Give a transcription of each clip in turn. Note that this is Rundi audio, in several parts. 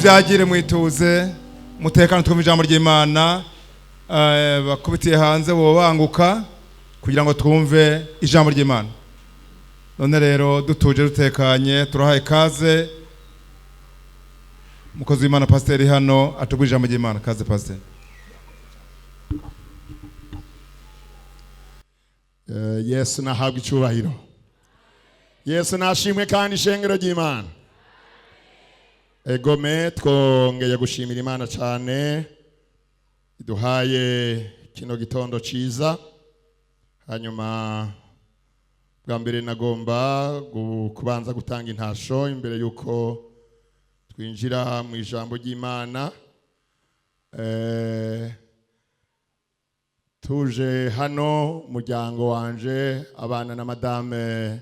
byagire mwituze mutekano twumva ijambo ry'Imana bakubitiye hanze bo banguka kugira ngo twumve ijambo ry'Imana. None rero dutuje rutekanye turahaye kaze mukozi w'Imana pasiteri hano atubwira ijambo ry'Imana. Kaze pasiteri. Yesu nahabwa icyubahiro. Yesu nashimwe kandi ishengero ry'Imana. Egome twongeye gushimira Imana cyane iduhaye kino gitondo ciza. Hanyuma bwa mbere nagomba kubanza gutanga intasho imbere yuko twinjira mu ijambo ry'Imana. Tuje hano muryango wanje abana na madame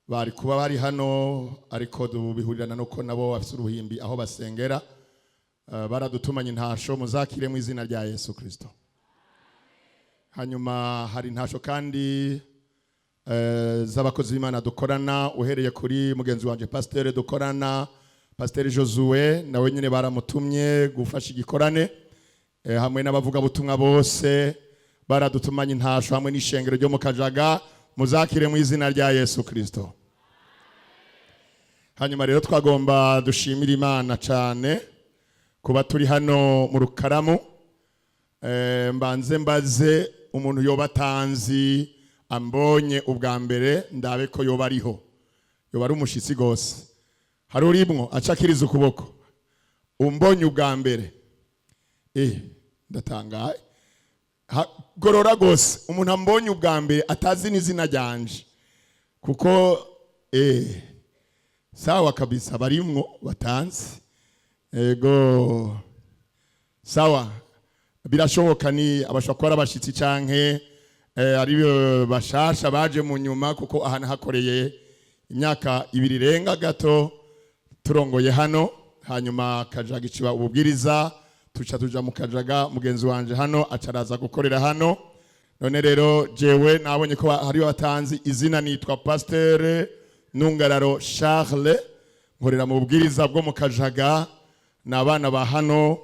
bari kuba bari hano ariko dubihurirana nuko nabo bafite uruhimbi aho basengera. Baradutumanye intasho muzakire mu izina rya Yesu Kristo. Hanyuma hari intasho kandi z'abakozi b'Imana dukorana uhereye kuri mugenzi wanje pasteur dukorana pasteur Josue nawe nyine baramutumye gufasha igikorane hamwe n'abavuga butumwa bose baradutumanye intasho hamwe n'ishengero ryo mu Kajaga muzakire mu izina rya Yesu Kristo. Hanyuma rero twagomba dushimira Imana cyane kuba turi hano mu Rukaramu. Mbaze umuntu yoba tanzi ambonye ubwa mbere ndabe ko yoba ariho yoba ari umushitsi gose. Hari urimwo acakiriza ukuboko umbonye ubwa mbere ndatangaye. Gorora gose umuntu ambonye ubwa mbere atazi n'izina ryanje kuko sawa kabisa barimwo batanzi. Ego sawa birashoboka ni abashakora abashitsi canke ari bashasha baje mu nyuma kuko ahana hakoreye imyaka 2 renga gato turongoye hano. Hanyuma Kajaga iciba ububwiriza tuja mu Kajaga mugenzi wanje hano acaraza gukorera hano. None rero jewe nabonye ko hari batanzi izina nitwa Pasteur Nungararo Charles nkorera mu bubwiriza bwo mu Kajaga. Nabana ba hano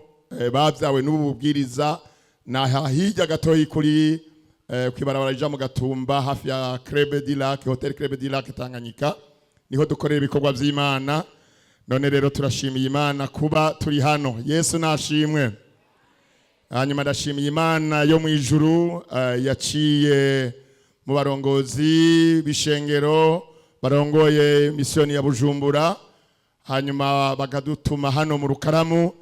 babyawe n'ububwiriza na hirya gatoyi kuri kwibarabara rija mu Gatumba hafi ya Crebe du Lac, Hotel Crebe du Lac Tanganyika niho dukorera ibikorwa by'Imana. None rero turashimiye Imana kuba turi hano. Yesu nashimwe. Hanyuma ndashimiye Imana yo mu ijuru yaciye mu barongozi bishengero barongoye misioni ya Bujumbura hanyuma bakadutuma hano mu Rukaramu.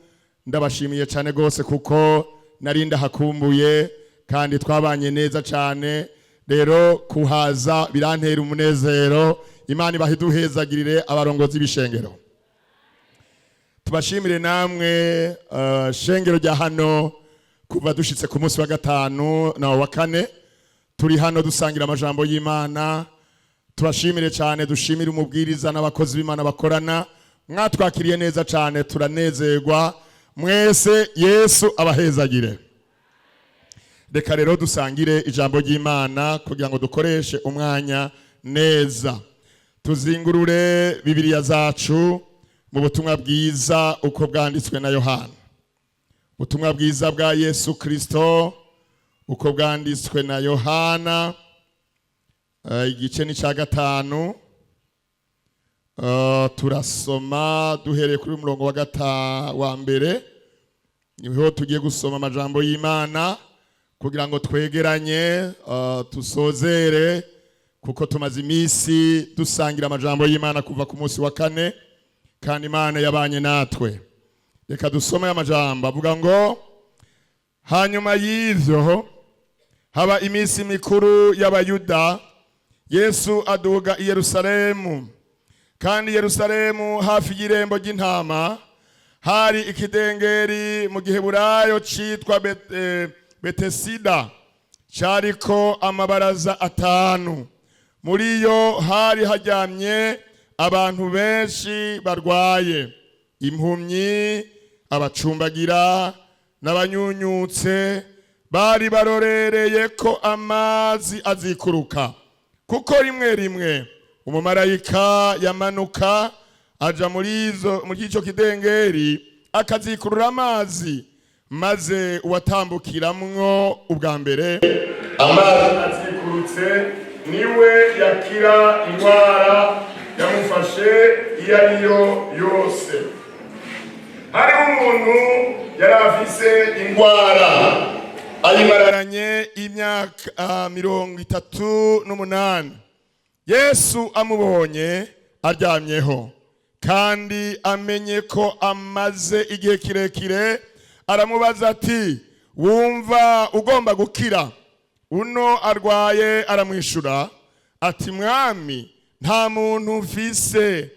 Ndabashimiye cyane gose kuko narinda hakumbuye kandi twabanye neza cyane. Rero kuhaza birantera umunezero. Imana ibahiduhezagirire abarongozi bishengero. Tubashimire namwe shengero rya hano kuva dushitse ku munsi wa gatanu na wa kane turi hano dusangira amajambo y'Imana. Tubashimire cyane dushimire umubwiriza n'abakozi b'Imana bakorana mwatwakiriye neza cyane turanezerwa mwese. Yesu abahezagire. reka rero dusangire ijambo ry'Imana kugira ngo dukoreshe umwanya neza. Tuzingurure Bibiliya zacu mu butumwa bwiza uko bwanditswe na Yohana. Ubutumwa bwiza bwa Yesu Kristo uko bwanditswe na Yohana, igice ni ca 5. Turasoma duhereye kuri umurongo wa mbere. Niho tugiye gusoma amajambo y'Imana kugira ngo twegeranye tusozere, kuko tumaze iminsi dusangira amajambo y'Imana kuva ku munsi wa 4, kandi Imana yabanye natwe. Reka dusome amajambo avuga ngo, hanyuma y'ivyo haba iminsi mikuru y'Abayuda, Yesu aduga i Yerusalemu. Kandi Yerusalemu hafi y'irembo ry'intama hari ikidengeri mu Giheburayo citwa Betesida, cariko amabaraza 5. Muri yo hari haryamye abantu benshi barwaye, impumyi, abacumbagira n'abanyunyutse, bari barorereye ko amazi azikuruka. Kuko rimwe rimwe umumarayika yamanuka aja muri ico kidengeri akazikurura amazi, maze uwatambukiramwo ubwa mbere amazi azikurutse niwe yakira indwara yamufashe iyo ariyo yose. Hari umuntu yari afise indwara ayimaranye imyaka 38. Yesu amubonye aryamyeho kandi amenye ko amaze igihe kirekire, aramubaza ati, wumva ugomba gukira? Uno arwaye aramwishura ati, mwami, nta muntu mfise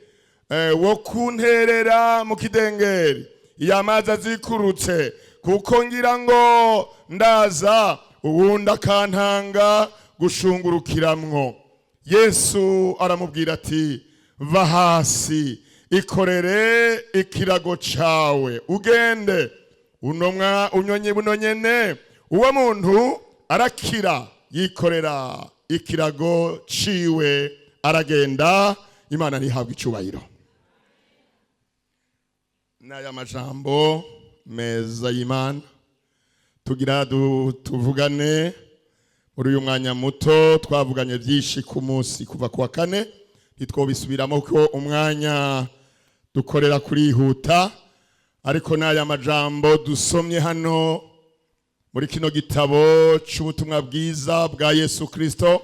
wo kunterera mu kidengeri iyo amazi azikurutse, kuko ngira ngo ndaza uwundi akantanga gushungurukiramwo. Yesu aramubwira ati, va hasi, ikorere ikirago cawe ugende. Unyonye buno nyene uwo muntu arakira, yikorera ikirago ciwe aragenda. Imana nihabwa icubahiro. N'aya majambo meza y'Imana tugira tuvugane muri uyu mwanya muto. Twavuganye byinshi ku munsi kuva ku wa 4, ntitwobisubiramo ko umwanya dukorera kurihuta, ariko n'aya majambo dusomye hano muri kino gitabo c'ubutumwa bwiza bwa Yesu Kristo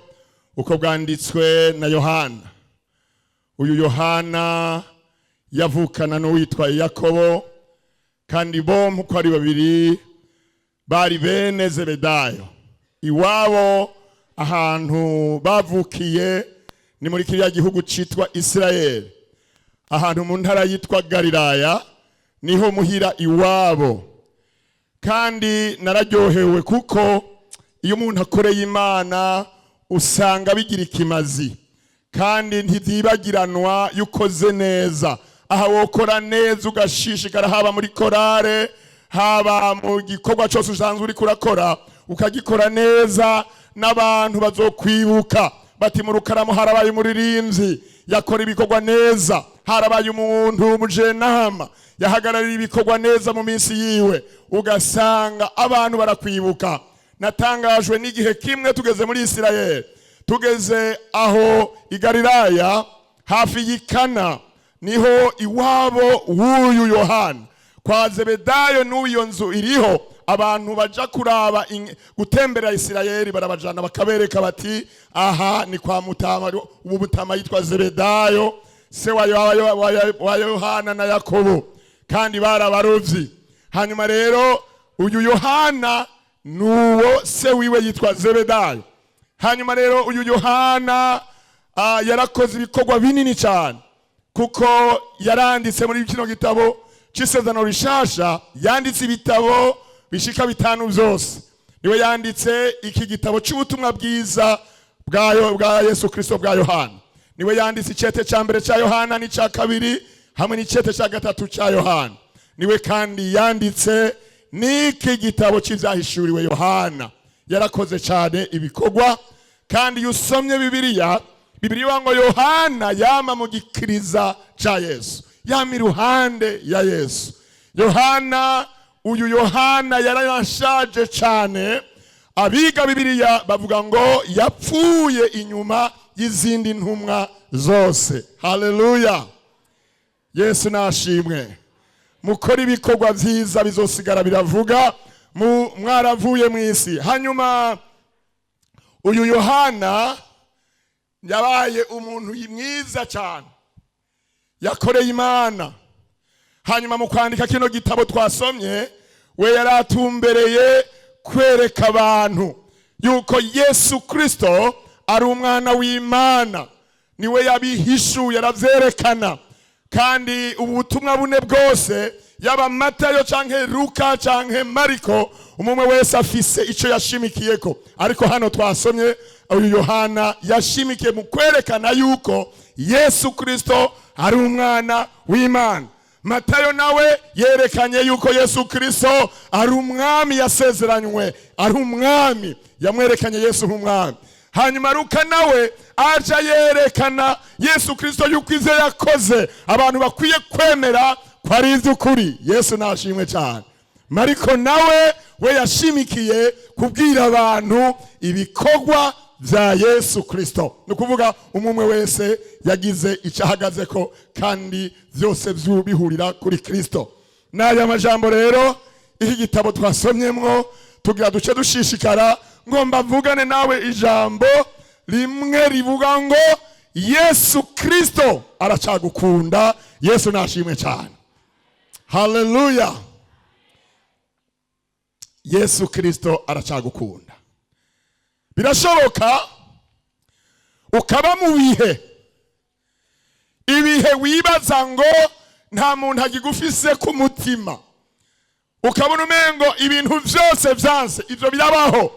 uko bwanditswe na Yohana. Uyu Yohana yavukana n'uwitwa Yakobo, kandi bompi uko ari babiri bari bene Zebedayo. Iwabo ahantu bavukiye ni muri kiriya gihugu citwa Israeli, ahantu mu ntara yitwa Galilaya, niho muhira iwabo. Kandi nararyohewe kuko iyo umuntu akoreye Imana usanga bigira ikimazi, kandi ntizibagiranwa yukoze neza. Aha wokora neza ugashishikara, haba muri korale, haba mu gikorwa cyose usanzwe uri kurakora, ukagikora neza, n'abantu bazokwibuka bati mu Rukaramo harabaye umuririmbyi yakora ibikorwa neza, harabaye umuntu umujenama yahagararira ibikorwa neza mu minsi yiwe, ugasanga abantu barakwibuka. Natangajwe n'igihe kimwe tugeze muri Israeli, tugeze aho i Galilaya hafi y'Ikana, niho iwabo w'uyu Yohana. Kwa Zebedayo n'uyo nzu iriho, abantu baja kuraba gutembera Israeli barabajana bakabereka bati, aha ni kwa mutama, ubu mutama yitwa Zebedayo, se wa Yohana na Yakobo, kandi barabarovyi. Hanyuma rero uyu Yohana nuwo se wiwe yitwa Zebedayo. Hanyuma rero uyu Yohana yarakoze ibikorwa binini cyane, kuko yaranditse muri kino gitabo c'isezerano rishasha, yanditse ibitabo bishika 5 byose. Niwe yanditse iki gitabo c'ubutumwa bwiza bwa Yesu Kristo bwa Yohana. Niwe yanditse icete ca mbere ca Yohana n'ica kabiri hamwe n'icete ca gatatu ca Yohana. Niwe kandi yanditse n'iki gitabo c'ivyahishuriwe Yohana. yarakoze cyane ibikorwa. Kandi iyo usomye Bibiliya ngo Yohana yama mu gikiriza ca Yesu, yama iruhande ya Yesu. Uyu Yohana yarashaje cyane. Abiga Bibiliya bavuga ngo yapfuye inyuma y'izindi ntumwa zose. Haleluya, Yesu nashimwe. Mukora ibikorwa vyiza bizosigara biravuga mwaravuye mu isi. Hanyuma uyu Yohana yabaye umuntu mwiza cyane, yakoreye Imana. Hanyuma mu kwandika kino gitabo twasomye, we yaratumbereye kwereka abantu yuko Yesu Kristo ari umwana w'Imana. Niwe yabihishuye, yaravyerekana. Kandi ubutumwa bune bwose, yaba Matayo canke Luka canke Mariko, umwe wese afise ico yashimikiyeko. Ariko hano twasomye uyu Yohana yashimikiye mu kwerekana yuko Yesu Kristo ari umwana w'Imana. Matayo nawe yerekanye yuko Yesu Kristo ari umwami yasezeranywe, ari umwami, yamwerekanye Yesu nk'umwami. Hanyuma Luka nawe aja yerekana Yesu Kristo yuko ivyo yakoze abantu bakwiye kwemera ko ari ivy'ukuri. Yesu nashimwe cyane. Mariko nawe we yashimikiye kubwira abantu ibikorwa vya Yesu Kristo. Nukuvuga umwe wese yagize icahagazeko kandi vyose bihurira kuri Kristo. N'aya majambo rero iki gitabo twasomyemwo tugira duce dushishikara ngo mbavugane nawe ijambo rimwe rivuga ngo Yesu Kristo aracagukunda. Yesu nashimwe cyane. Haleluya, Yesu Kristo aracagukunda. Birashoboka ukaba mu ibihe wibaza ngo nta muntu agigufise ku mutima, ukabona umengo ibintu vyose vyanse. Ivyo birabaho.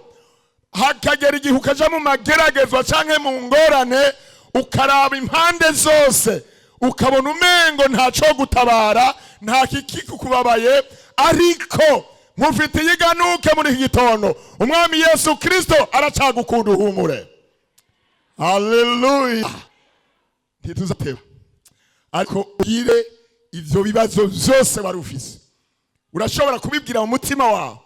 Hakagera igihe ukaja mu mageragezwa canke mu ngorane, ukaraba impande zose, ukabona umengo ntaco gutabara, nta kikubabaye. Ariko mufitiye iganuke muri iki gitondo, umwami Yesu Kristo aracagukunda, uhumure. Haleluya. Ntituzateba. Ariko ugire ivyo bibazo vyose warufise, urashobora kubibwira mu mutima wawe.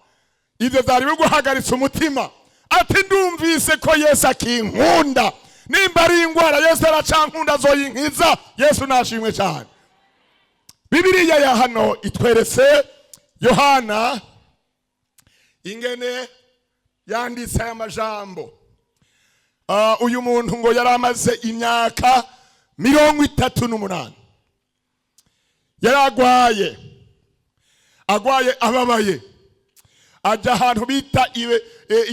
Ivyo vyari biguhagaritse umutima, ati ndumvise ko Yesu akinkunda. Nimba ari ingwara Yesu aracankunda, azoyinkiza. Yesu nashimwe cyane. Bibiliya ya hano itweretse Yohana ingene yanditse aya majambo. Uyu muntu ngo yaramaze imyaka 38. Yaragwaye ababaye, aja ahantu bita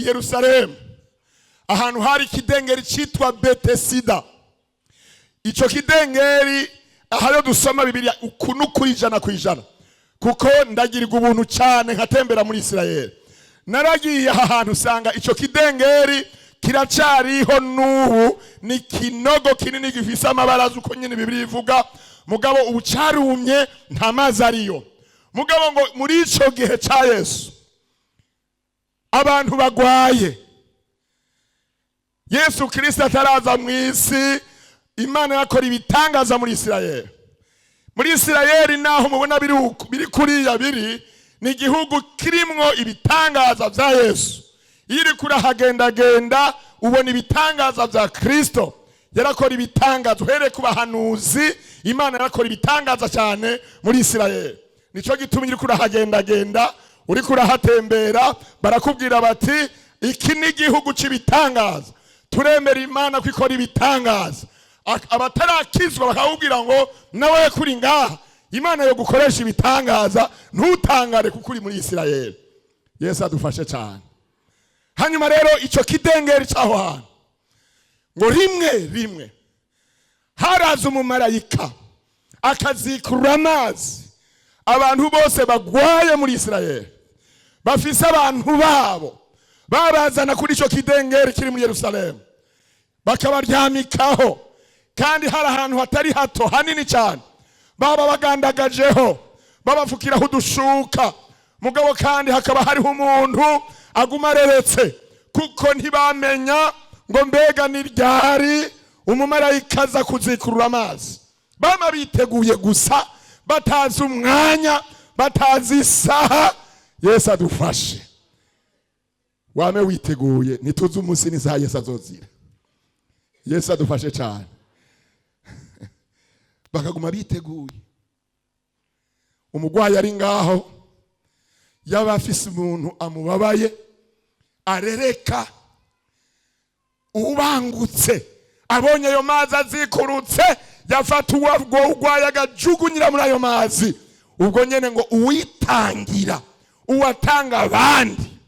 Yerusalemu, ahantu hari kidengeri citwa Betesida. Ico kidengeri aho dusoma Bibiliya ukunukuri ijana ku ijana, kuko ndagirirwa ubuntu cyane nkatembera muri Israel. Naragiye aha hantu usanga ico kidengeri kiracariho n'ubu, ni kinogo kinini gifise amabaraza uko nyine Bibiliya ivuga. Mugabo ubu carumye, nta mazi ariyo. Mugabo ngo muri ico gihe ca Yesu abantu bagwaye, Yesu Kristo ataraza mu isi, Imana yakora ibitangaza muri Israel. Muri Israel naho mubona biri kuriya ni igihugu kirimwo ibitangaza vya Yesu. Iri kurahagendagenda ubona ibitangaza vya Kristo. Yarakora ibitangaza uhere ku bahanuzi. Imana yarakora ibitangaza cyane muri Israel. Nico gituma iri kurahagendagenda, uri kurahatembera, barakubwira bati iki ni igihugu cy'ibitangaza. Turemera Imana ko ikora ibitangaza. Abatarakizwa bakakubwira ngo nawe kuri ngaha Imana yo gukoresha ibitangaza, ntutangare kuko uri muri Israel. Yesu adufashe cyane. Hanyuma rero ico kidengeri cyaho hantu ngo rimwe haraza umumarayika akazikura amazi. Abantu bose bagwaye muri Israel bafise abantu babo babazana kuri ico kidengeri kiri muri Yerusalemu, bakabaryamikaho. Kandi hari ahantu hatari hato hanini cyane, baba bagandagajeho, babafukiraho udushuka. Mugabo kandi hakaba hariho umuntu aguma areretse kuko ntibamenya ngo mbega ni ryari umumarayika aza kuzikurura amazi. Bama biteguye gusa, batazi umwanya, batazi isaha. Yesu adufashe. Wame witeguye, ntituzi umunsi n'isaha Yesu azozira. Yesu adufashe cyane. Bakaguma biteguye. Umugwayi ari ngaho, yaba afise umuntu amubabaye, arereka, ubangutse abonye ayo mazi azikurutse, yafata uwabwo ugwaye agajugunyira muri ayo mazi. Ubwo nyene ngo uwitangira, uwatanga abandi.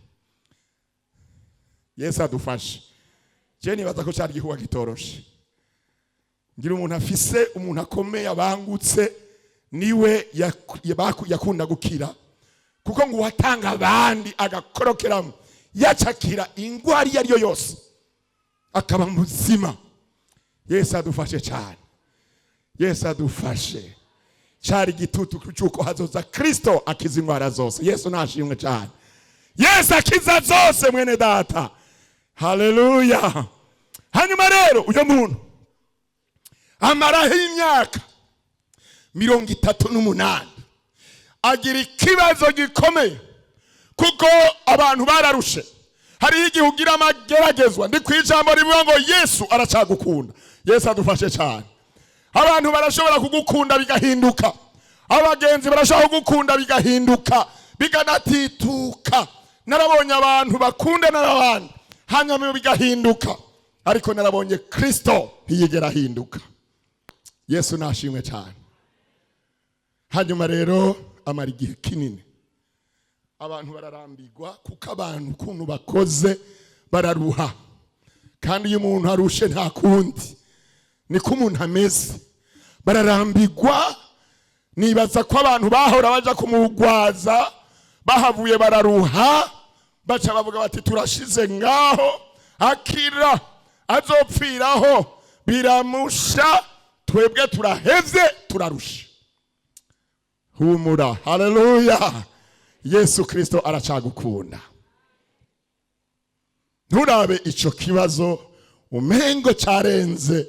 Yesu adufashe. Je nibaza ko cyari gihuwa gitoroshe. Ngira umuntu afise, umuntu akomeye abangutse, niwe yakunda gukira, kuko ngo uwatanga abandi agakorokeramo, yacakira ingwara iyo ariyo yose akaba muzima. Yesu adufashe cyane. Yesu adufashe. Cyari gitutu cyuko hazoza Kristo akiza ingwara zose. Yesu nashimwe cyane. Yesu akiza zose mwene data. Haleluya. Hanyuma rero uyo muntu amaraho imyaka 38 agira ikibazo gikomeye, kuko abantu bararushe. Hari igihe ugira amageragezwa, ndi kwijambo rivuga ngo Yesu aracagukunda. Yesu adufashe cyane. Abantu barashobora kugukunda bigahinduka, abagenzi barashobora kugukunda bigahinduka, biganatituka. Narabonye abantu bakundana n'abandi hanyuma bigahinduka, ariko narabonye Kristo ntiyigera ahinduka. Yesu nashimwe cyane. Hanyuma rero amara igihe kinini abantu bararambirwa, kuko abantu ukuntu bakoze bararuha, kandi iyo umuntu arushe nta kundi niko umuntu ameze. Bararambirwa. Nibaza ko abantu bahora baja kumugwaza bahavuye bararuha, baca bavuga bati turashize ngaho akira azopfiraho biramusha, twebwe turaheze turarusha. Humura. Haleluya. Yesu Kristo aracagukunda. Nturabe ico kibazo umengo carenze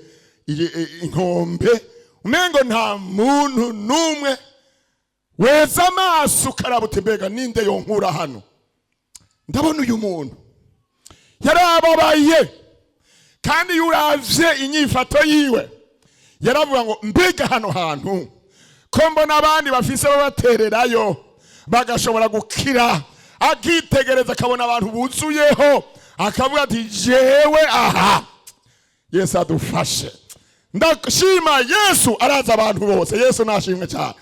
inkombe, umengo nta muntu numwe weza amaso ukarabuta mbega ninde yonkura hano. Ndabona uyu muntu yarababaye, kandi yuravye inyifato yiwe yaravuga ngo mbega hano hantu ko mbona abandi bafise babatererayo bagashobora gukira. Akitegereza akabona abantu buzuyeho, akavuga ati jewe aha. Yesu adufashe. Ndashima Yesu araza abantu bose. Yesu nashimwe cyane.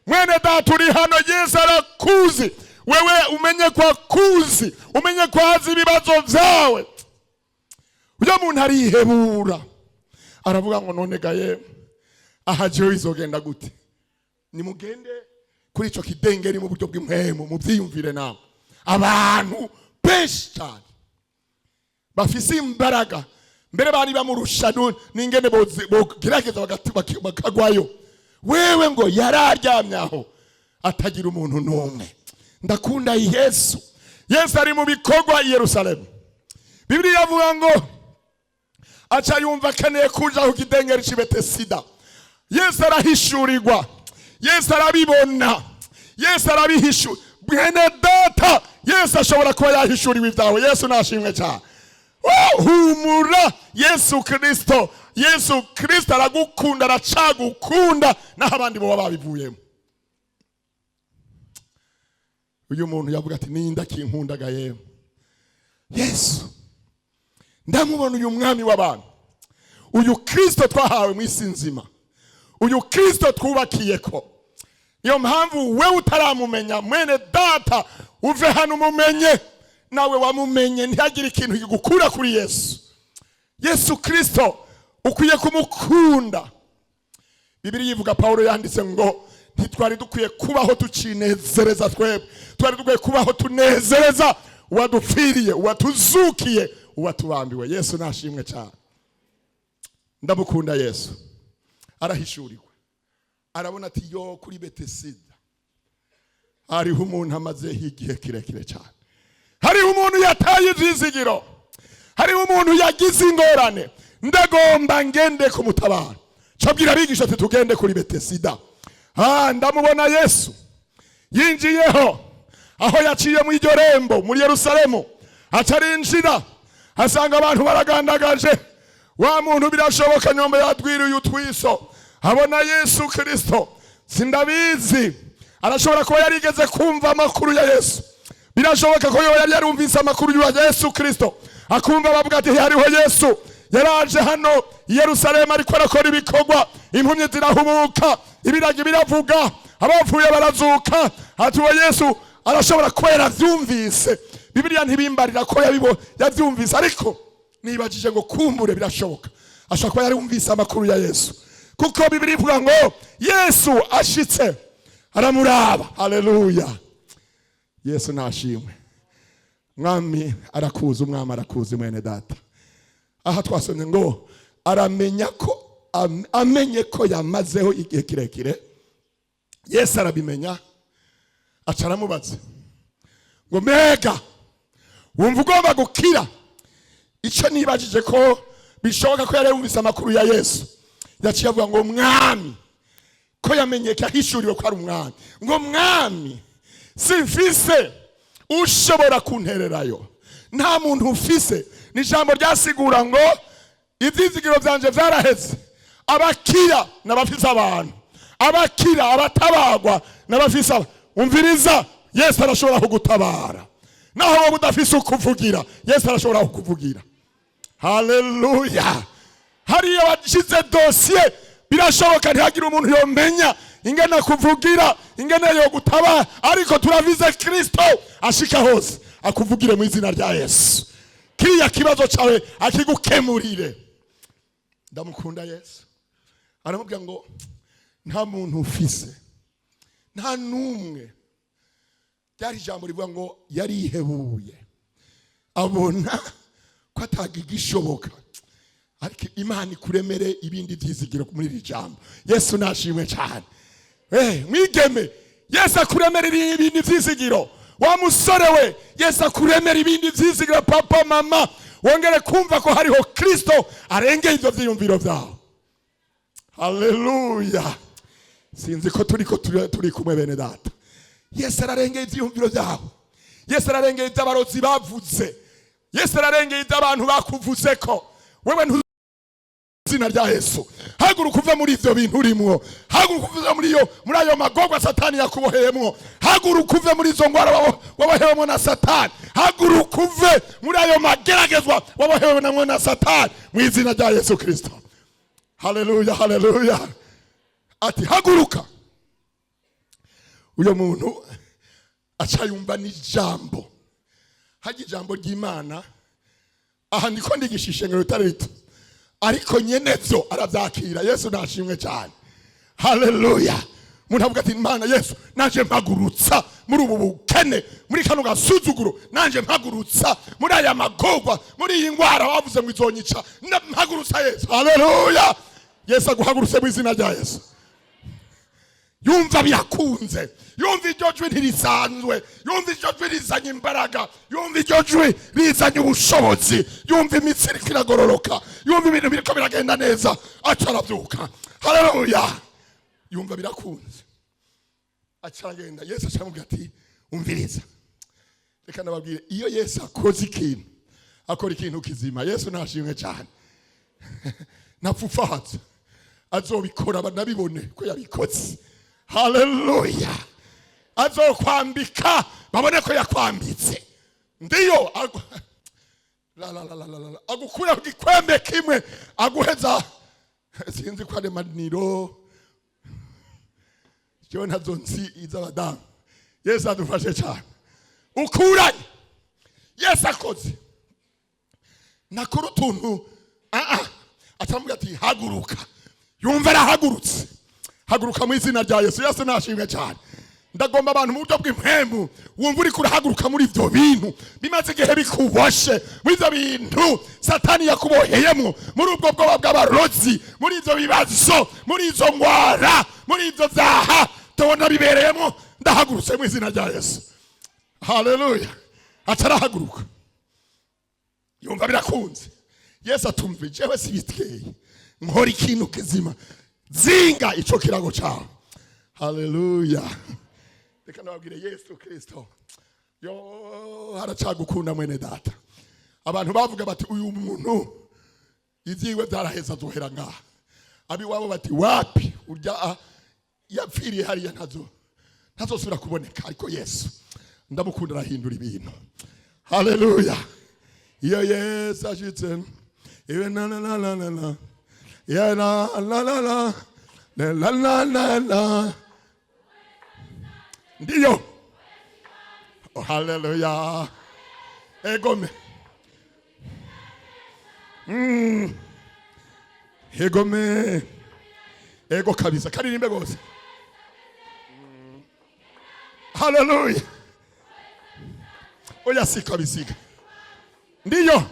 Mwene data uri hano, Yesu arakuzi. Wewe umenye kwa kuzi, umenye kwazi ibibazo vyawe. Uyo muntu arihebura, aravuga ngo none gaye aha jewe izogenda gute? Nimugende kuri ico kidengeri mu buryo bw'impwemu, mu byiyumvire nawe. Abantu benshi cyane bafise imbaraga, mbere bari bamurusha n'ingene bogerageza bakagwayo. Wewe ngo yararyamyaho atagira umuntu n'umwe. Ndakunda Yesu. Yesu ari mu bikorwa i Yerusalemu. Bibiliya yavuga ngo aca yumva akeneye kuja ku kidengeri c'i Betesida. Yesu arahishurirwa. Yesu arabibona. Yesu arabihishu. Mwene data, Yesu ashobora kuba yahishuriwe ibyawe. Yesu nashimwe cyane. Humura. Yesu Kristo. Yesu Kristo aragukunda, aracagukunda, naho abandi bo babivuyemo. Uyu muntu yavuga ati ninda kinkundaga yewe. Yesu ndamubona uyu mwami w'abantu, uyu Kristo twahawe mu isi nzima, uyu Kristo twubakiye ko. Niyo mpamvu wewe utaramumenya mwene data uve hano umumenye. Nawe wamumenye, ntihagire ikintu kigukura kuri Yesu. Yesu Kristo ukwiye kumukunda. Bibiliya ivuga, Paulo yanditse ngo ntitwari dukwiye kubaho tucinezereza twebwe, twari dukwiye kubaho tunezereza uwadupfiriye, uwatuzukiye, uwatubambiwe. Yesu nashimwe cyane. Ndamukunda Yesu. Arahishuriwe, arabona ati yo kuri Betesida hariho umuntu amaze igihe kirekire cyane, hariho umuntu yataye ivyizigiro, hari umuntu yagize ingorane, ndagomba ngende kumutabara. Cabwira abigisha ati tugende kuri Betesida. Ndamubona Yesu yinjiyeho aho yaciye mu iryo rembo muri Yerusalemu, acarinjira asanga abantu baragandagaje. Wa muntu birashoboka nyombe yadwiriye utwiso abona Yesu Kristo. Sindabizi arashobora kuba yarigeze kumva amakuru ya Yesu. Birashoboka ko yari yarumvise amakuru ya Yesu Kristo, akumva bavuga ati hariho Yesu yaraje hano i Yerusalemu ariko arakora ibikorwa, impumyi zirahubuka, ibiragi biravuga, abapfuye barazuka. Ati uwo Yesu arashobora kuba yaravyumvise. Bibiliya ntibimbarira ko yavyumvise, ariko nibajije ngo kumbure birashoboka ashobora kuba yarumvise amakuru ya Yesu, kuko Bibiliya ivuga ngo Yesu ashitse aramuraba. Haleluya, Yesu nashimwe. Mwami arakuzi, umwami arakuzi mwene data. Aha twasomye ngo aramenya ko amenye ko yamazeho igihe kirekire. Yesu arabimenya, acaramubaza ngo mbega wumva ugomba gukira? Icyo nibajije ko bishoboka ko yari yumvise amakuru ya Yesu, yaciye avuga ngo mwami, ko yamenyeka hishuriwe ko ari umwami, ngo mwami simfise ushobora kuntererayo, nta muntu ufise. Ni ijambo ryasigura ngo ivyizigiro vyanje vyaraheze. Abakira n'abafise abantu, abakira abatabagwa n'abafise. Umviriza, Yesu arashobora kugutabara naho wowe udafise ukuvugira. Yesu arashobora kukuvugira. Haleluya. Hariyo washize dosiye, birashoboka ntihagire umuntu yomenya ingene kuvugira, ingene yo gutabara, ariko turavize Kristo ashika hose akuvugire mu izina rya Yesu. Kiriya kibazo cyawe akigukemurire. Ndamukunda Yesu. Aramubwira ngo nta muntu ufise, nta numwe. Ryari ijambo rivuga ngo yarihebuye, abona ko atagigishoboka, ariko Imana ikuremere ibindi vyizigiro muri iri jambo. Yesu nashimwe cyane. Mwigeme, Yesu akuremere ibindi vyizigiro. Wa musore we, Yesu akuremere ibindi vyizigiro. Papa mama, wongere kumva ko hariho Kristo arengeye ivyo vyiyumviro vyawe. Haleluya. Sinzi ko turi kumwe bene data. Yesu ararengeye ivyiyumviro vyawe. Yesu ararengeye ivy'abarozi bavuze. Yesu ararengeye ivy'abantu bakuvuze ko. Wewe ntuzina rya Yesu. Haguruka uve muri ivyo bintu urimwo. Haguruka uve muri ayo magorwa Satani yakuboheyemwo. Haguruka uve muri izo ngwara wabohewemwo na Satani. Haguruka uve muri ayo mageragezwa wabohewemwo na Satani mu izina rya Yesu Kristo. Haleluya, haleluya. Ati haguruka. Uyo muntu acayumva n'ijambo. Haje ijambo ry'Imana. Aha ndiko ndigishishe ngo rutare rito, ariko nyenevyo aravyakira. Yesu nashimwe cyane. Haleluya. Umuntu avuga ati Imana Yesu, nanje mpagurutsa muri ubu bukene, muri kano gasuzuguro, nanje mpagurutsa muri aya magorwa, muri iyi ngwara wavuze ngo izonyica, mpagurutsa Yesu. Haleluya. Yesu aguhagurutse mu izina rya Yesu. Yumva birakunze, yumva iryo jwi ntirisanzwe, yumva iryo jwi rizanye imbaraga, yumva iryo jwi rizanye ubushobozi, yumva imitsi iriko iragororoka, yumva ibintu biriko biragenda neza, aca aravyuka. Haleluya. Yumva birakunze, aca aragenda. Yesu acamubwira ati umviriza, reka nababwire, iyo Yesu akoze ikintu, akora ikintu kizima. Yesu nashimwe cyane. Napfufaza azobikora banabibone ko yabikoze. Haleluya. Azokwambika babone ko yakwambitse. Ndiyo agukura gikwembe kimwe aguheza. Sinzi ko ari maniro cyo nazo nzi iz'abadamu. Yesu adufashe cyane. Ukuranye Yesu akoze nakora utuntu atamubwira ati haguruka. Yumva arahagurutse. Haguruka mu izina rya Yesu. Yesu nashimwe cyane. Ndagomba abantu mu buryo bw'impembu wumva uri kurahaguruka muri ivyo bintu bimaze igihe bikuboshe, muri ivyo bintu Satani yakuboheyemwo, muri ubwo bwoba bw'abarozi, muri ivyo bibazo, muri izo ngwara, muri ivyo vyaha tubona bibereyemwo. Ndahagurutse mu izina rya Yesu. Haleluya. Atarahaguruka. yumva birakunze. Yesu atumva jewe sibiteye nkora ikintu kizima zinga ico kirago cawe. Haleluya. Reka nababwire Yesu Kristo yo haracagukunda mwene data. Abantu bavuga bati uyu muntu iziwe zaraheza zohera ngaha. Abi wabo bati wapi urya yapfiriye hariya ntazosubira kuboneka. Ariko Yesu ndamukunda arahindura ibintu. Haleluya. Iyo Yesu ashitse iwe na na na na na ya la la la la la la la la ndiyo. Oh, haleluya. Egome egome ego kabisa karirimbe gose. Haleluya. Oya sika bisiga ndiyo.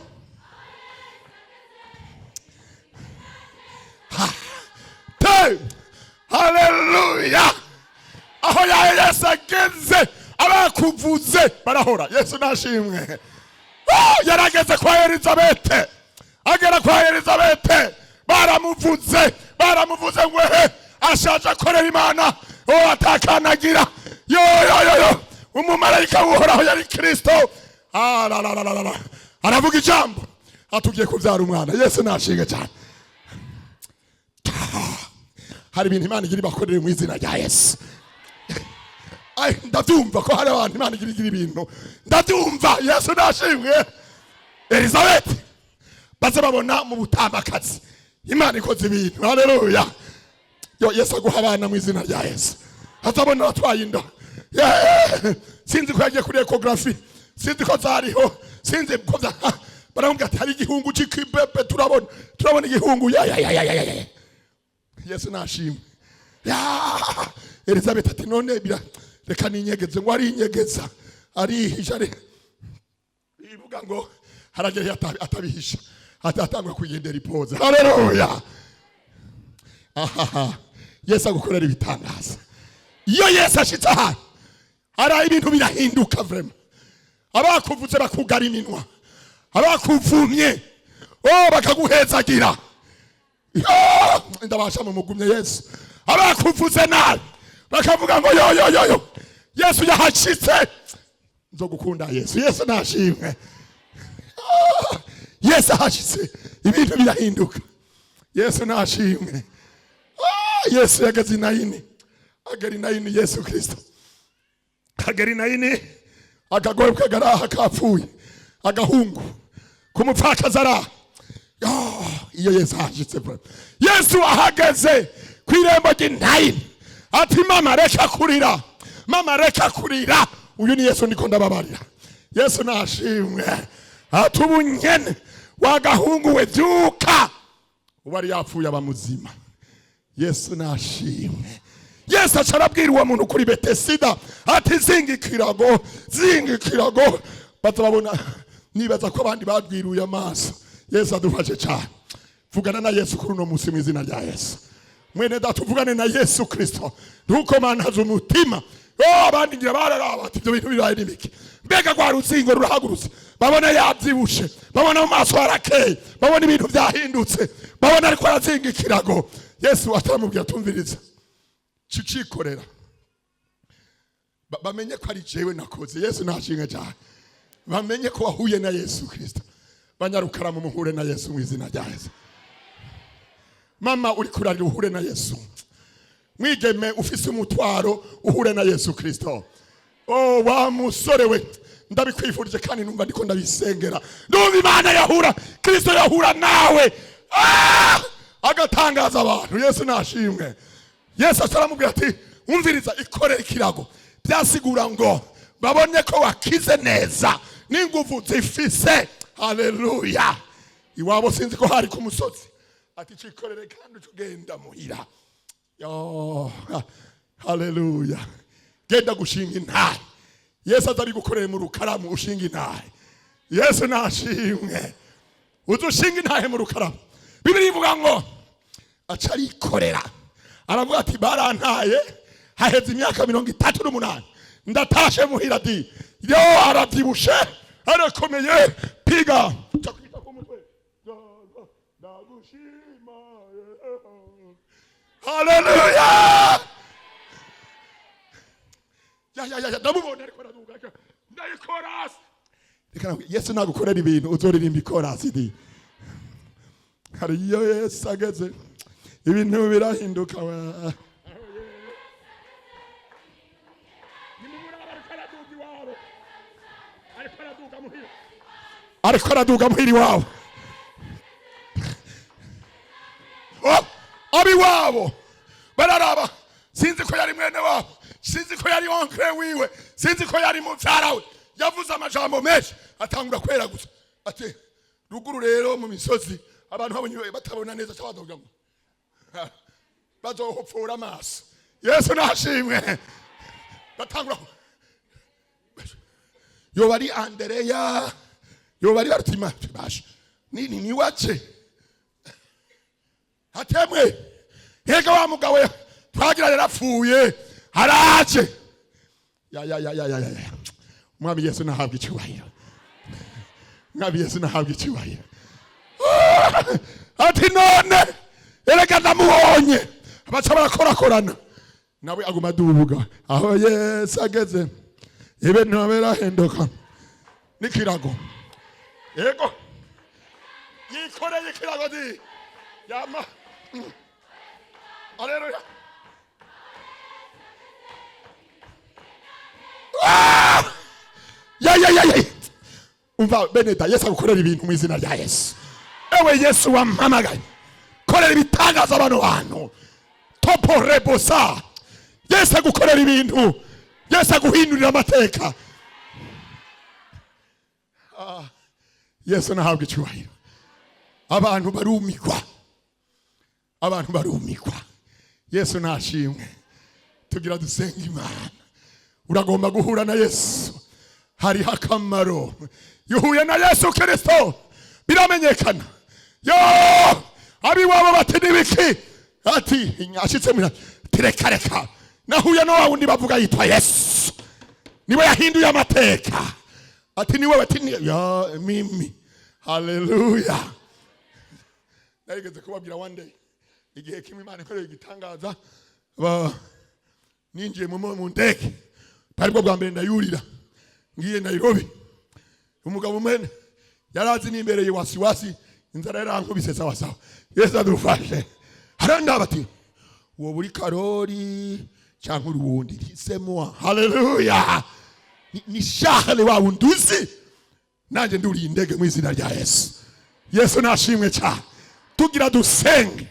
Haleluya. Aho ya Yesu ageze abakuvuze barahora. Yesu nashimwe. Yarageze kwa Elizabeth. Agera kwa Elizabeth baramuvuze ngwehe ashaje akorera Imana. Atakanagira yo umumarayika uhoraho yari Kristo. Aravuga ijambo atugiye kubyara umwana. Yesu nashinga cyane. Hari ibintu Imana igira bakorera mu izina rya Yesu. Ay ndatumva ko hari abantu Imana igira ibintu. Ndatumva Yesu nashimwe. Elizabeth baze babona mu butambakazi Imana ikoze ibintu. Haleluya. Yo Yesu aguha abana mu izina rya Yesu. Azabona batwaye inda. Sinzi ko yagiye kuri ecography. Sinzi ko zariho. Sinzi ko baramubwira ati hari igihungu cy'ikibebe turabona igihungu. Ya Yesu nashimwe. Elizabeth ati none reka ninyegeze ngo ari inyegeza ari hijare. Ivuga ngo haragere atabihisha atatangwa kugendera ipoza. Haleluya. Yesu agukorera ibitangaza. Iyo Yesu ashitse aha ara ibintu birahinduka vraiment. Abakuvuze bakugara iminwa, abakuvumye bakaguhezagira. Ndabasha mu mugumye Yesu. Abakuvuze nabi bakavuga ngo yo Yesu yahashitse. Nzogukunda Yesu. Yesu nashimwe. Yesu ahashitse ibintu birahinduka. Yesu nashimwe. Yesu yageze naini. Agari naini Yesu Kristo. Agari naini akagoye kagara akapfuye. Agahungu kumupfakazara. Iyo Yesu ahashitse. Yesu ahageze kwirembo ry'intayini. Ati mama reka kurira. Mama reka kurira. Uyu ni Yesu ndiko ndababarira. Yesu nashimwe. Atubunyene wagahungu we byuka. Ubari yapfuye abamuzima. Yesu nashimwe. Yesu acarabwira uwo muntu kuri Betesida ati zingikirago. Batabona nibaza ko abandi badwiruye amaso. Yesu adufashe cyane. Vugana na Yesu kuri no musi mu izina rya Yesu. Mwene datuvugane na Yesu Kristo. Ntuko manhaza umutima. Abandi ngira bararaba ati ibyo bintu biraye nibiki. Mbega kwa ruzingo rurahagurutse. Babona yabyibushe. Babona mu maso harakeye. Babona ibintu byahindutse. Babona ariko arazingikirago. Yesu ataramubwira tumviriza. Cikorera. Bamenye ko ari jewe nakoze. Yesu nashinga cyane. Bamenye ko wahuye na Yesu Kristo. Banyarukara mu muhure na Yesu mu izina rya Yesu. Mama uri kurarira uhure na Yesu. Mwigeme ufise umutwaro uhure na Yesu Kristo. Wa musore we ndabikwifurije kandi numva ndiko ndabisengera. Ndumva Imana yahura Kristo yahura nawe. Agatangaza abantu. Yesu nashimwe. Yesu asaramubwira ati umviriza ikorera ikirago. Byasigura ngo babonye ko wakize neza n'inguvu zifise. Haleluya. Iwabo sinzi ko hari ku musozi. Ati cikorere kandi tugenda muhira. Haleluya. Genda gushinga intare. Yesu azabigukorera mu rukaramu ushinga intare. Yesu nashimwe. Uzushinga intare mu rukaramu. Bibiri ivuga ngo acarikorera. Aravuga ati barantaye haheze imyaka 38 ndatashe muhira di. Yo arabyibushe arakomeye piga ndagushima. Haleluya. Ya ndamubona ariko araduga ndayikorasi. Reka Yesu nagukorera ibintu uzoririmba ikorasi di. Hari iyo Yesu ageze ibintu birahinduka. Ariko araduga muhiri wabo. Abi wabo bararaba, sinzi ko yari mwene wabo, sinzi ko yari onkre wiwe, sinzi ko yari muvyara we. Yavuze amajambo menshi atangura kwera gusa ati ruguru rero mu misozi abantu babonye batabona neza cyabadoga ngo bazohopfura amaso. Yesu nashimwe. Batangura yo bari Andereya, yo bari Bartima basha nini ni wache hatemwe hega wa mugabo twagira yarapfuye haraje ya Mwami Yesu nahabwa icyubahiro. Mwami Yesu nahabwa icyubahiro. Ati none erega ndamuhonye abaca barakorakorana nawe aguma dubuga aho Yesu ageze ibintu birahinduka nikirago. Yego yikoreye ikirago di yama. Haleluya. Ya umva beneda Yesu agukorera ibintu mu izina rya Yesu. Ewe Yesu wampamagaye korera ibitangaza abantu bantu topo rebosa. Yesu agukorera ibintu. Yesu aguhindurira amateka. Yesu nahabwa icyubahiro. Abantu barumikwa. Abantu barumikwa. Yesu nashimwe. Tugira dusenga Imana. Uragomba guhura na Yesu. Hari akamaro. Yuhuye na Yesu Kristo biramenyekana. Yo abi wabo bati nibiki ati ashitse mwira tirekareka nahuye no wundi bavuga yitwa Yesu niwe yahinduye amateka ati niwe bati ya mimi. Haleluya. Narigeze kubabwira one day igihe kimwe Imana ikoreye igitangaza ninjiye mu ndege bari bwo bwa mbere ndayurira ngiye Nairobi. Umugabo umene yarazi nimbereye wasiwasi inzara yarankubise sawa sawa. Yesu adufashe. Harandaba ati uwo buri Karori cyangwa uruwundi hisemo. Haleluya. Ni shahale wa unduzi nanje nduri indege mu izina rya Yesu. Yesu nashimwe cyane. Tugira dusenge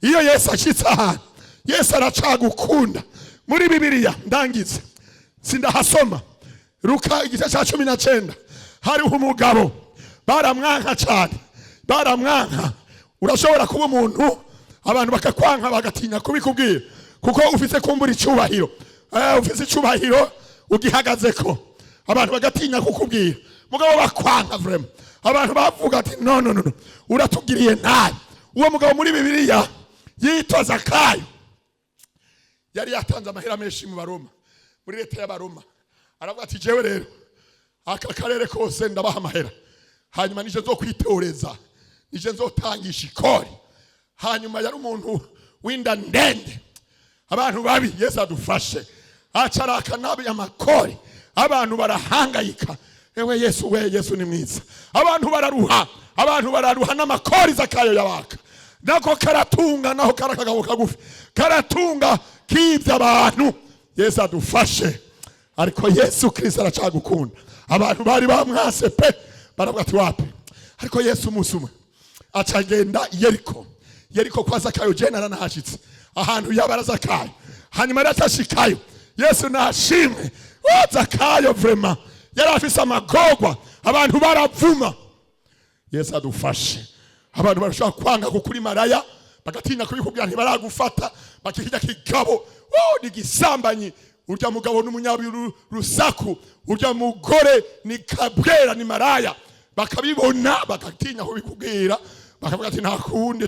iyo Yesu ashitse aha. Yesu aracagukunda. Muri Bibiliya ndangize sindahasoma Luka igice cya 19 hari umugabo baramwanka cyane. Baramwanka. Urashobora kuba umuntu abantu bakakwanka bagatinya kubikubwira kuko ufite kumbura icyubahiro. Ufite icyubahiro ugihagazeko abantu bagatinya kukubwira. Mugabo bakwanka vraiment. Abantu bavuga ati no uratugiriye nabi. Uwo mugabo muri Bibiliya yitwa Zakayo. Yari yatanze amahera menshi mu Baroma. Muri leta y'Abaroma. Aravuga ati jewe rero aka karere kose ndabaha amahera. Hanyuma nije zo kwiteoreza. Nije nzotangisha ikori. Hanyuma yari umuntu winda ndende. Abantu babi Yesu adufashe. Acaraka nabi amakori. Abantu barahangayika. Ewe Yesu ni mwiza. Abantu bararuha n'amakori Zakayo yabaka. Nako karatunga naho karakagabo kagufi. Karatunga kivya abantu. Yesu adufashe. Ariko Yesu Kristo aracagukunda. Abantu bari bamwase pe baravuga ati wapi. Ariko Yesu musuma acagenda Yeriko kwa Zakayo jena nahashitse ahantu yabara Zakayo. Hanyuma arashikayo. Yesu nashimwe. Zakayo vraiment yarafise amagogwa. Abantu baravuma. Yesu adufashe. Abantu barashaka kwanga kukuri maraya bagatinya kubikubwira ntibaragufata bakihija kigabo. Ni gisambanyi. Urya mugabo n'umunyabiru rusaku. Urya mugore ni kabwera ni maraya. Bakabibona bagatinya kubikubwira bakavuga ati nakundi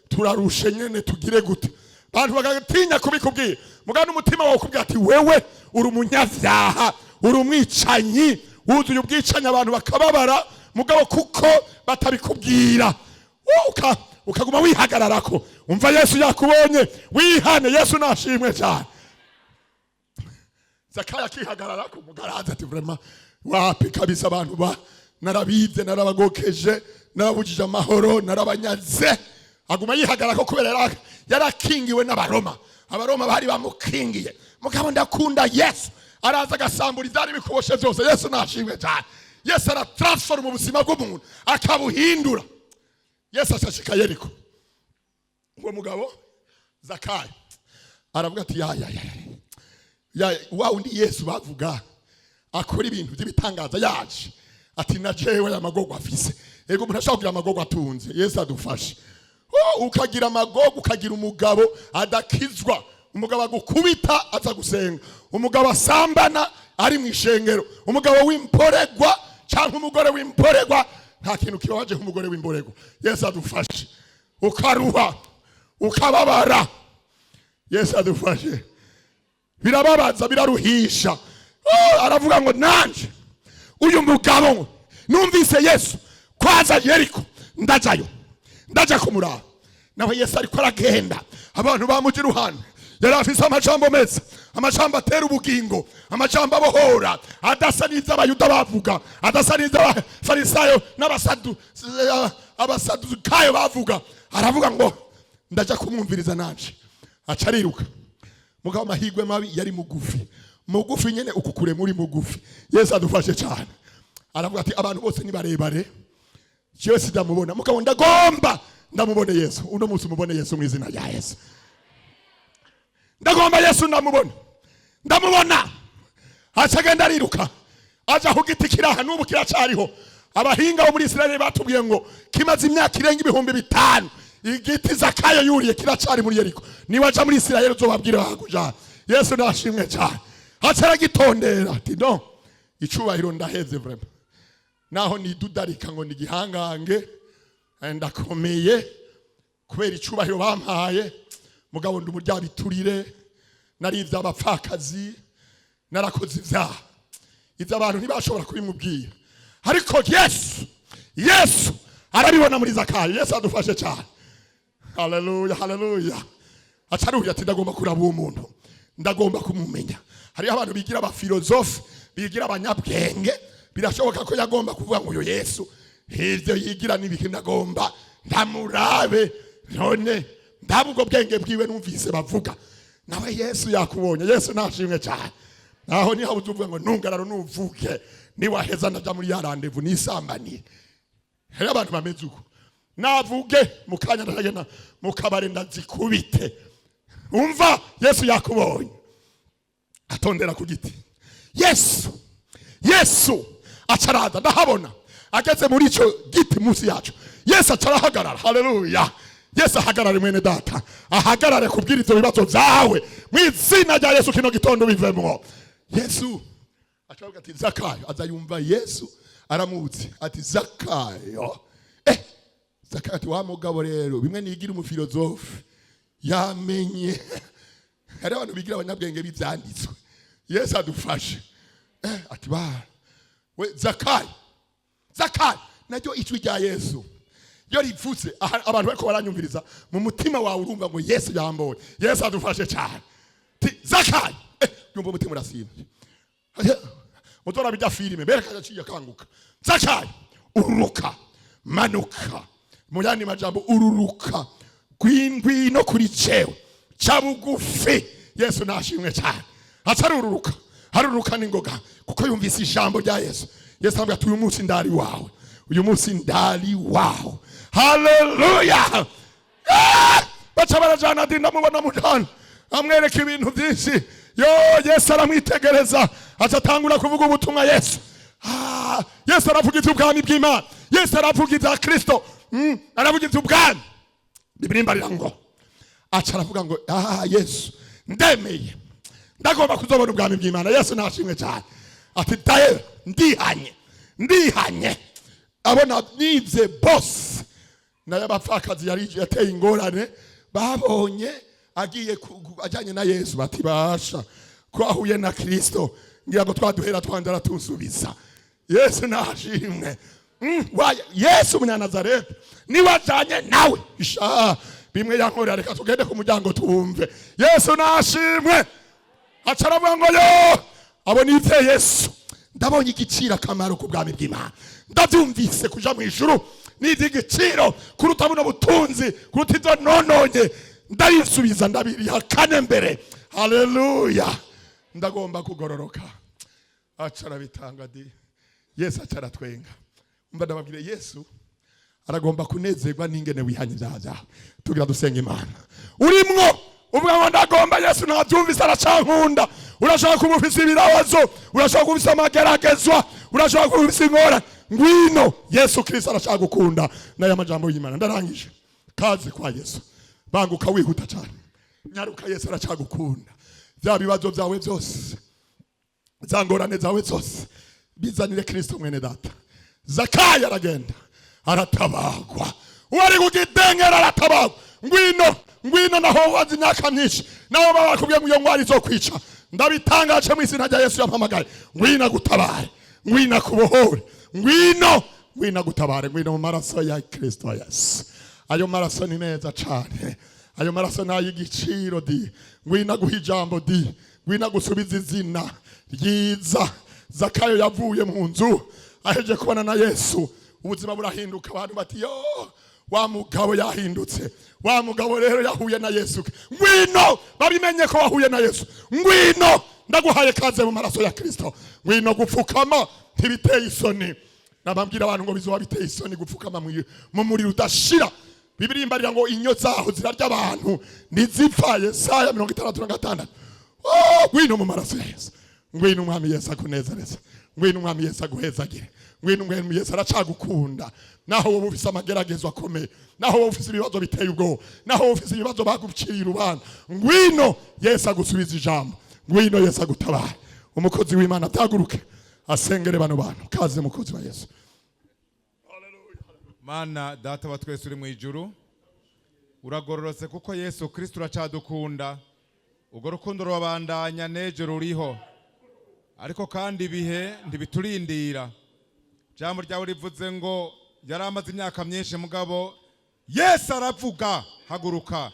turarushe nyene tugire gute. Abantu bagatinya kubikubwira. Mugabo umutima wawe ukubwira ati wewe uri umunyavyaha, uri umwicanyi, wuzuye ubwicanyi abantu bakababara mugabo kuko batabikubwira. ukaguma wihagararako. Umva Yesu yakubonye, wihane. Yesu nashimwe cyane. Zakayo akihagararako, mugaraza ati vraiment wapi kabisa abantu ba narabize, narabagokeje, narabujije amahoro, narabanyaze. Aguma yihagararako kubera yarakingiwe n'abaroma. Abaroma bari bamukingiye. Mugabo ndakunda Yesu. Araza agasambura ibyari bikuboshe byose. Yesu nashimwe cyane. Yesu aratransforma mu buzima bw'umuntu akabuhindura. Yesu ashashika Yeriko. Uwo mugabo Zakayo aravuga ati ya wa undi Yesu bavuga akora ibintu by'ibitangaza yaje. Ati na jewe amagogo afise. Ego umuntu ashaka kugira amagogo atunze. Yesu adufashe. Ukagira amagogo, ukagira umugabo adakizwa, umugabo agukubita aza gusenga, umugabo asambana ari mu ishengero, umugabo w'imporegwa cyangwa umugore w'imporegwa. Nta kintu kibabaje nk'umugore w'imporegwa. Yesu adufashe. Ukaruha, ukababara. Yesu adufashe. Birababaza, biraruhisha. Aravuga ngo nanje uyu mugabo numvise Yesu kwaza Yeriko, ndaja kumuraba. Nawe Yesu ariko aragenda, abantu bamugira uruhande. Yari afise amajambo meza, amajambo atera ubugingo, amajambo abohora, adasa n'iz'abayuda bavuga, adasa n'iz'abafarisayo n'abasadukayo bavuga. Aravuga ngo ndaja kumwumviriza nanje. Aca ariruka. Mugabo amahirwe mabi yari mugufi nyene, ukukure muri mugufi. Yesu adufashe cyane. Aravuga ati abantu bose ni barebare, jewe sidamubona. Mugabo ndagomba ndamubone Yesu. Uno munsi umubone Yesu mu izina rya Yesu. Ndagomba Yesu ndamubona. Acagenda ariruka aja ku giti kiraha, n'ubu kiracariho. Abahinga bo muri Israeli batubwiye ngo kimaze imyaka irenga 5,000. Igiti Zakayo yuriye kiracari muri Yeriko. Niwaja muri Israeli uzobabwira hakuja. Yesu nashimwe cyane. Acara gitondera ati no, icubahiro ndaheze vraiment. Naho nidudarika ngo nigihangange ndakomeye kubera icubahiro bampaye. Mugabo ndumurya biturire, nari ivy'abapfakazi, narakoze ivyaha. Ivyo abantu ntibashobora kubimubwira. Ariko Yesu arabibona muri Zakayo. Yesu adufashe cyane. Haleluya, haleluya. Acaruye ati ndagomba kuraba uwo muntu, ndagomba kumumenya. Hari abantu bigira abafilozofe, bigira abanyabwenge. Birashoboka ko yagomba kuvuga ngo uyo Yesu ivyo yigira n'ibiki ndagomba ndamurabe. None ndabwo bwenge bwiwe numvise bavuga. Nawe Yesu yakubonye. Yesu nashimwe cyane. Naho niho uzuvuga ngo ntungararo nuvuke, niwaheza ndaja muri ya rendezvous nisambani. Hari abantu bameze uko. Navuge mukanya ndagenda mukabare ndazikubite. Umva Yesu yakubonye. Atondera ku giti. Yesu acaraza ndahabona. Ageze muri ico giti munsi yacu. Yesu acarahagarara. Haleluya. Yesu ahagarare mwene data. Ahagarare kubwira ivyo bibazo zawe. Mu izina rya Yesu kino gitondo bivemo. Yesu acavuga ati Zakayo. Azayumva Yesu aramuzi. Ati Zakayo. Zakayo ati wa mugabo rero bimwe nigira umufilozofe yamenye. Hari abantu bigira abanyabwenge bivyanditswe. Yesu adufashe. Ati we Zakayo najyo icwi rya Yesu yo ripfutse abantu bariko baranyumviriza mu mutima wawe urumva ngo Yesu yambonye. Yesu adufashe cyane. Zakayo yumva umutima urasimba. Mutora bijya filime bereka yaciye kanguka. Zakayo ururuka, manuka. Muyani majambo ururuka kwindwi no kuri cewe cabugufi. Yesu nashimwe cyane. Acaruruka, haruruka ningoga kuko yumvise ijambo rya Yesu. Yesu ambya ati uyu munsi ndari wawe. Uyu munsi ndari wawe. Haleluya. Baca barajana dinda mubona mujana. Amwereka ibintu byinshi. Yesu aramwitegereza. Acatangura kuvuga ubutumwa Yesu. Yesu aravugiza ubwami bw'Imana. Yesu aravugiza Kristo. Aravugiza ubwami. Bibiri mbarira ngo aca aravuga ngo Yesu ndemeye. Ndagomba kuzobona ubwami bw'Imana. Yesu nashimwe cyane. Ati daye ndihanye. Abona nivye boss na y'abapfakazi yari yateye ingorane babonye agiye ajanye na Yesu. Bati basha ko ahuye na Kristo ngira ngo twaduhera twandara tusubiza. Yesu nashimwe. Yesu Umunyanazareti niwe ajanye nawe. Isha bimwe yankorera, reka tugende ku muryango tuwumve. Yesu nashimwe. Acaravuga ngo yo abo nivye Yesu ndabonye igiciro akamaro ku bwami bw'Imana. Ndavyumvise kuja mu ijuru n'izi igiciro kuruta buno butunzi, kuruta izo nononye. Ndabisubiza ndabirihakane mbere. Haleluya. Ndagomba kugororoka. Acara bitanga di. Yesu acara twenga. Umva ndababwire Yesu aragomba kunezerwa n'ingene wihanye ibyaha byawe. Tugira dusenga Imana. Urimwo uvuga ngo ndagomba Yesu ntabyumvise aracankunda. Urashaka kumufisa ibibazo, urashaka kumufisa amageragezwa, urashaka kumufisa ingorane. Ngwino Yesu Kristo arashaka gukunda. N'aya majambo y'Imana ndarangije. Kaze kwa Yesu. Banguka wihuta cyane. Nyaruka Yesu arashaka gukunda. Bya bibazo byawe byose, za ngorane zawe zose bizanire Kristo mwene data. Zakayo aragenda aratabagwa. Uwari kugidengera aratabagwa. Ngwino naho wazi imyaka myinshi, naho babakubwiye ngo iyo ngwari izokwica. Ndabitangaje mu izina rya Yesu yampamagaye. Ngwino gutabare, ngwino kubohore, ngwino gutabare, ngwino mu maraso ya Kristo Yesu. Ayo maraso ni meza cyane. Ayo maraso n'ay'igiciro di. Ngwino guha ijambo di. Ngwino gusubiza izina ryiza. Zakayo yavuye mu nzu aheje kubana na Yesu, ubuzima burahinduka. Abantu bati yo wa mugabo yahindutse, wa mugabo rero yahuye na Yesu. Ngwino babimenye ko wahuye na Yesu. Ngwino ndaguhaye kaze mu maraso ya Kristo. Ngwino gupfukama ntibiteye isoni. Nabambwira abantu ngo bizoba biteye isoni gupfukama mu muriro udashira. Bibiri imbarira ngo inyo zaho zirarya abantu ntizipfa. Yesaya 66. Ngwino mu maraso ya Yesu. Ngwino umwami Yesu akunezereza. Ngwino umwami Yesu aguhezagire. Ngwino umwami Yesu aracagukunda. Naho wowe ufise amageragezo akomeye, naho wowe ufise ibibazo biteye ubwoba, naho wowe ufise ibibazo baguciriye urubanza, ngwino Yesu agusubiza ijambo. Ngwino Yesu agutabara. Umukozi w'Imana ataguruke asengere bano bantu. Kaze mukozi wa Yesu. Mana data wa twese uri mu ijuru, uragororotse kuko Yesu Kristo uracadukunda. Ugo rukundo rubandanya neje ruriho, ariko kandi ibihe ndibiturindira. Jambo ryawe rivuze ngo yaramaze imyaka myinshi mugabo Yesu aravuga haguruka.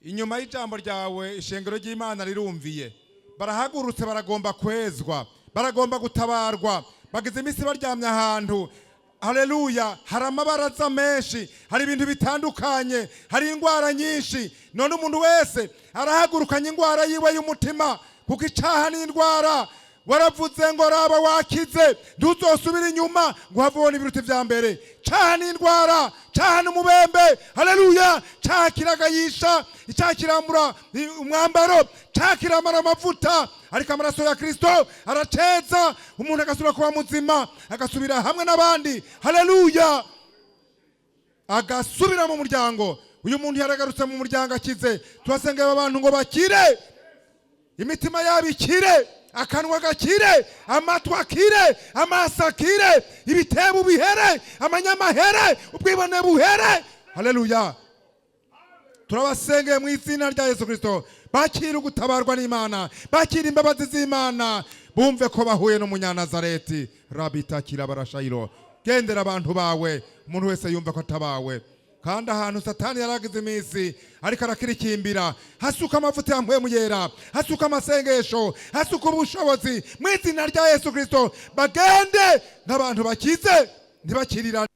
Inyuma y'ijambo ryawe ishengero ry'Imana rirumviye, barahagurutse baragomba kwezwa, baragomba gutabarwa. Bagize iminsi baryamye ahantu. Haleluya. Hari amabaraza menshi, hari ibintu bitandukanye, hari ingwara nyinshi. None umuntu wese arahagurukanye ingwara yiwe y'umutima, kuko icaha ni indwara. Waravuze ngo raba wakize ntuzosubira inyuma ngo havone ibiruti vya mbere. Caha ni indwara, caha ni umubembe. Haleluya. Caha kiragayisha, icaha kiramura umwambaro, caha kiramara amavuta. Ariko amaraso ya Kristo araceza umuntu agasubira kuba muzima, agasubira hamwe n'abandi. Haleluya. Agasubira mu muryango. Uyu muntu yaragarutse mu muryango akize. Turasengera abantu ngo bakire, imitima yabo ikire, akanwa gakire, amatwi akire, amaso akire, ibitebo bihere, amanyama here, ubwibone buhere. Haleluya. Turabasengeye mu izina rya Yesu Kristo. Bakira gutabarwa n'Imana, bakira imbabazi z'Imana, bumve ko bahuye n'Umunyanazareti. Rabitakira barashayiro. Gendera abantu bawe, umuntu wese yumva ko atabawe. Kandi ahantu Satani yaragize iminsi ariko arakirikimbira, hasuka amavuta ya mpwemu yera, hasuka amasengesho, hasuka ubushobozi mu izina rya Yesu Kristo. Bagende nk'abantu bakize, ntibakirira.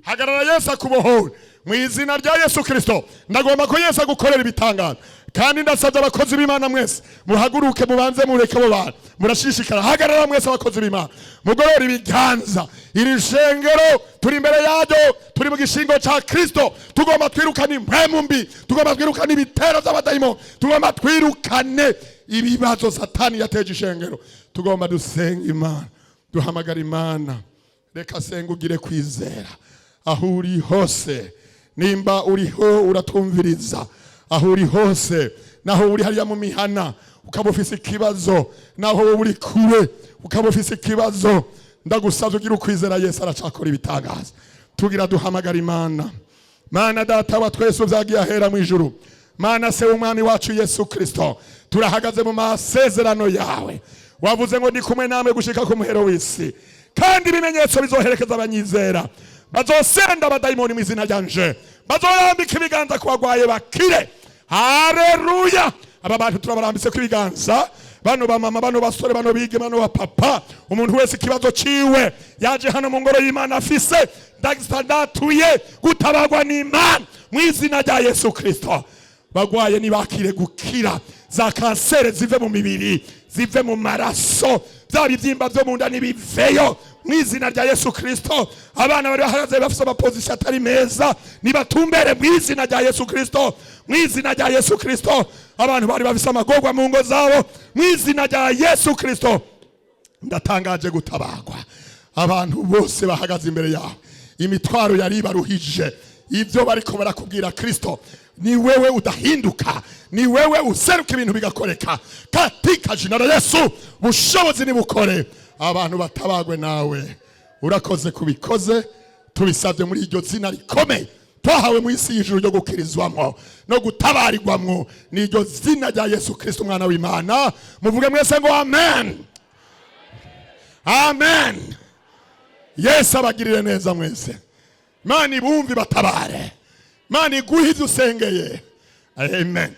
Hagarara Yesu akubohore mu izina rya Yesu Kristo. Ndagomba ko Yesu agukorera ibitangaza. Kandi ndasabye abakozi b'Imana mwese muhaguruke mubanze mureke abo bantu murashishikara. Hagarara mwese abakozi b'Imana mugorora ibiganza. Iri shengero turi imbere yaryo, turi mu gishingo cya Kristo. Tugomba twirukane impwemu mbi, tugomba twirukane ibitero by'abadayimo, tugomba twirukane ibibazo Satani yateje ishengero. Tugomba dusenga Imana, duhamagara Imana. Reka senga ugire kwizera aho uri hose. Nimba uriho uratumviriza, aho uri hose, naho uri hariya mu mihana ukaba ufise ikibazo, naho uri kure ukaba ufise ikibazo, ndagusavye ugira ukwizera Yesu aracakora ibitangaza. Tugira duhamagara Imana. Mana data wa twese vyagiye ahera mu ijuru. Mana se umwami wacu Yesu Kristo, turahagaze mu masezerano yawe. Wavuze ngo ndi kumwe namwe gushika ku muhero w'isi, kandi ibimenyetso bizoherekeza abanyizera. Bazosenda abadayimoni mu izina ryanje, bazoyambika ibiganza ku bagwaye bakire. Haleluya! Aba bantu turabarambitse ku ibiganza, bano ba mama, bano basore, bano bige, bano ba papa. Umuntu wese ikibazo ciwe yaje hano mu ngoro y'Imana afise, ndagistandatuye gutabagwa n'Imana mu izina rya Yesu Kristo. Bagwaye nibakire gukira, za kansere zive mu mibiri, zive mu maraso, za bivyimba vyo mu nda nibiveyo mu izina rya Yesu Kristo. Abana bari bahagaze bafise amaposition atari meza nibatumbere mu izina rya Yesu Kristo, mu izina rya Yesu Kristo. Abantu bari bafise amagorwa mu ngo zabo, mu izina rya Yesu Kristo ndatangaje gutabagwa. Abantu bose bahagaze imbere yawe, imitwaro yari baruhije, ivyo bariko barakubwira Kristo, ni wewe udahinduka, ni wewe useruka ibintu bigakoreka. Katika jina la Yesu bushobozi nibukore, abantu batabagwe nawe. Urakoze kubikoze, tubisabye muri iryo zina rikomeye twahawe mu isi y'ijuru ryo gukirizwamo no gutabarirwamo, ni iryo zina rya Yesu Kristo umwana w'Imana. Muvuge mwese ngo amen. Amen. Yesu abagirire neza mwese. Imana ibumve batabare, Imana iguhe ivyo usengeye. Amen.